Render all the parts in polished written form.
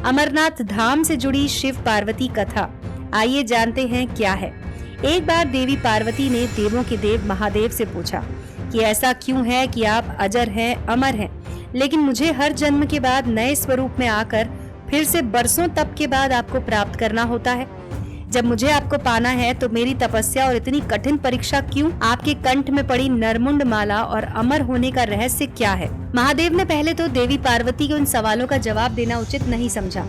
अमरनाथ धाम से जुड़ी शिव पार्वती कथा, आइए जानते हैं क्या है। एक बार देवी पार्वती ने देवों के देव महादेव से पूछा कि ऐसा क्यों है कि आप अजर हैं, अमर हैं, लेकिन मुझे हर जन्म के बाद नए स्वरूप में आकर फिर से बरसों तप के बाद आपको प्राप्त करना होता है। जब मुझे आपको पाना है तो मेरी तपस्या और इतनी कठिन परीक्षा क्यों? आपके कंठ में पड़ी नरमुंड माला और अमर होने का रहस्य क्या है? महादेव ने पहले तो देवी पार्वती के उन सवालों का जवाब देना उचित नहीं समझा,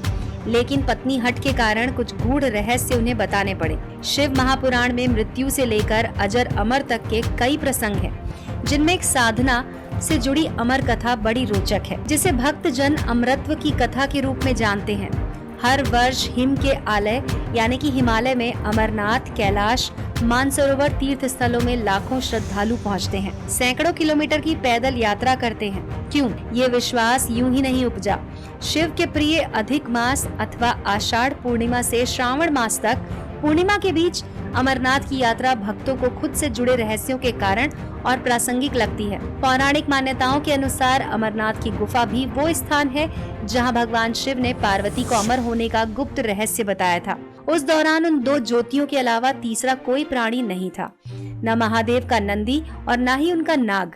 लेकिन पत्नी हट के कारण कुछ गूढ़ रहस्य उन्हें बताने पड़े। शिव महापुराण में मृत्यु से लेकर अजर अमर तक के कई प्रसंग हैं, जिनमें एक साधना से जुड़ी अमर कथा बड़ी रोचक है, जिसे भक्त जन अमरत्व की कथा के रूप में जानते हैं। हर वर्ष हिम के आलय यानी कि हिमालय में अमरनाथ, कैलाश, मानसरोवर तीर्थ स्थलों में लाखों श्रद्धालु पहुंचते हैं, सैकड़ों किलोमीटर की पैदल यात्रा करते हैं। क्यों? ये विश्वास यूं ही नहीं उपजा। शिव के प्रिय अधिक मास अथवा आषाढ़ पूर्णिमा से श्रावण मास तक पूर्णिमा के बीच अमरनाथ की यात्रा भक्तों को खुद से जुड़े रहस्यों के कारण और प्रासंगिक लगती है। पौराणिक मान्यताओं के अनुसार अमरनाथ की गुफा भी वो स्थान है जहां भगवान शिव ने पार्वती को अमर होने का गुप्त रहस्य बताया था। उस दौरान उन दो ज्योतियों के अलावा तीसरा कोई प्राणी नहीं था, न महादेव का नंदी और न ही उनका नाग,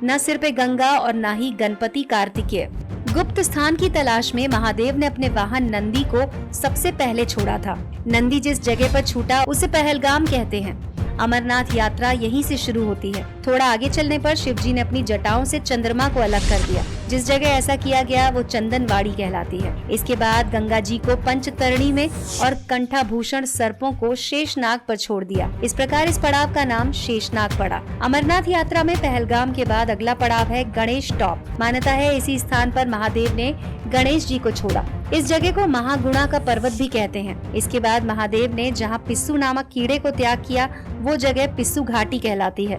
न सिर पे गंगा और न ही गणपति कार्तिकेय। गुप्त स्थान की तलाश में महादेव ने अपने वाहन नंदी को सबसे पहले छोड़ा था। नंदी जिस जगह पर छूटा उसे पहलगाम कहते हैं। अमरनाथ यात्रा यहीं से शुरू होती है। थोड़ा आगे चलने पर शिवजी ने अपनी जटाओं से चंद्रमा को अलग कर दिया। जिस जगह ऐसा किया गया वो चंदनवाड़ी कहलाती है। इसके बाद गंगा जी को पंचतरणी में और कंठाभूषण सर्पों को शेषनाग पर छोड़ दिया। इस प्रकार इस पड़ाव का नाम शेषनाग पड़ा। अमरनाथ यात्रा में पहलगाम के बाद अगला पड़ाव है गणेश टॉप। मान्यता है इसी स्थान पर महादेव ने गणेश जी को छोड़ा। इस जगह को महागुणा का पर्वत भी कहते हैं। इसके बाद महादेव ने जहाँ पिस्सू नामक कीड़े को त्याग किया वो जगह पिस्सू घाटी कहलाती है।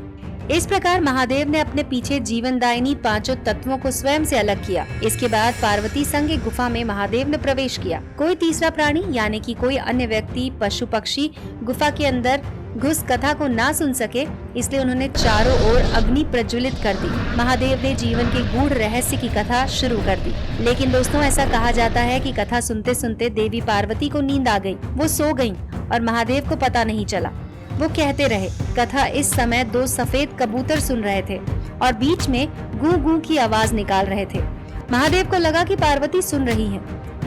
इस प्रकार महादेव ने अपने पीछे जीवनदायिनी पांचों तत्वों को स्वयं से अलग किया। इसके बाद पार्वती संग एक गुफा में महादेव ने प्रवेश किया। कोई तीसरा प्राणी यानी कि कोई अन्य व्यक्ति, पशु पक्षी गुफा के अंदर घुस कथा को ना सुन सके, इसलिए उन्होंने चारों ओर अग्नि प्रज्वलित कर दी। महादेव ने जीवन के गूढ़ रहस्य की कथा शुरू कर दी। लेकिन दोस्तों, ऐसा कहा जाता है कि कथा सुनते सुनते देवी पार्वती को नींद आ गई। वो सो गईं और महादेव को पता नहीं चला। वो कहते रहे। कथा इस समय दो सफेद कबूतर सुन रहे थे और बीच में गूं गूं की आवाज निकाल रहे थे। महादेव को लगा कि पार्वती सुन रही है,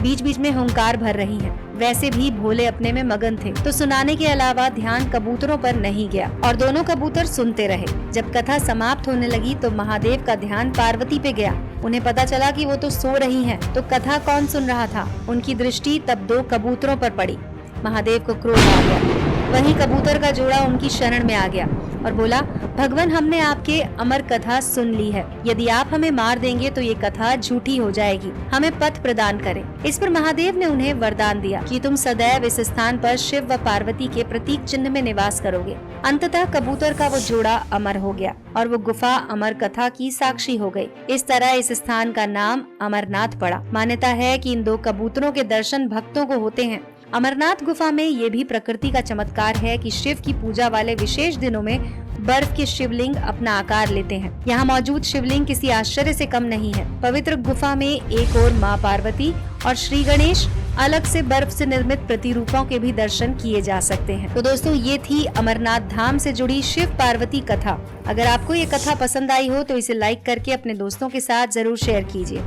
बीच बीच में हुंकार भर रही है। वैसे भी भोले अपने में मगन थे, तो सुनाने के अलावा ध्यान कबूतरों पर नहीं गया और दोनों कबूतर सुनते रहे। जब कथा समाप्त होने लगी तो महादेव का ध्यान पार्वती पे गया। उन्हें पता चला कि वो तो सो रही हैं, तो कथा कौन सुन रहा था? उनकी दृष्टि तब दो कबूतरों पर पड़ी। महादेव को क्रोध आ गया। वहीं कबूतर का जोड़ा उनकी शरण में आ गया और बोला, भगवान, हमने आपके अमर कथा सुन ली है। यदि आप हमें मार देंगे तो ये कथा झूठी हो जाएगी। हमें पथ प्रदान करें। इस पर महादेव ने उन्हें वरदान दिया कि तुम सदैव इस स्थान पर शिव व पार्वती के प्रतीक चिन्ह में निवास करोगे। अंततः कबूतर का वो जोड़ा अमर हो गया और वो गुफा अमर कथा की साक्षी हो गई। इस तरह इस स्थान का नाम अमरनाथ पड़ा। मान्यता है कि इन दो कबूतरों के दर्शन भक्तों को होते हैं। अमरनाथ गुफा में ये भी प्रकृति का चमत्कार है कि शिव की पूजा वाले विशेष दिनों में बर्फ के शिवलिंग अपना आकार लेते हैं। यहाँ मौजूद शिवलिंग किसी आश्चर्य से कम नहीं है। पवित्र गुफा में एक ओर माँ पार्वती और श्री गणेश, अलग से बर्फ से निर्मित प्रतिरूपों के भी दर्शन किए जा सकते हैं। तो दोस्तों, ये थी अमरनाथ धाम से जुड़ी शिव पार्वती कथा। अगर आपको ये कथा पसंद आई हो तो इसे लाइक करके अपने दोस्तों के साथ जरूर शेयर कीजिए।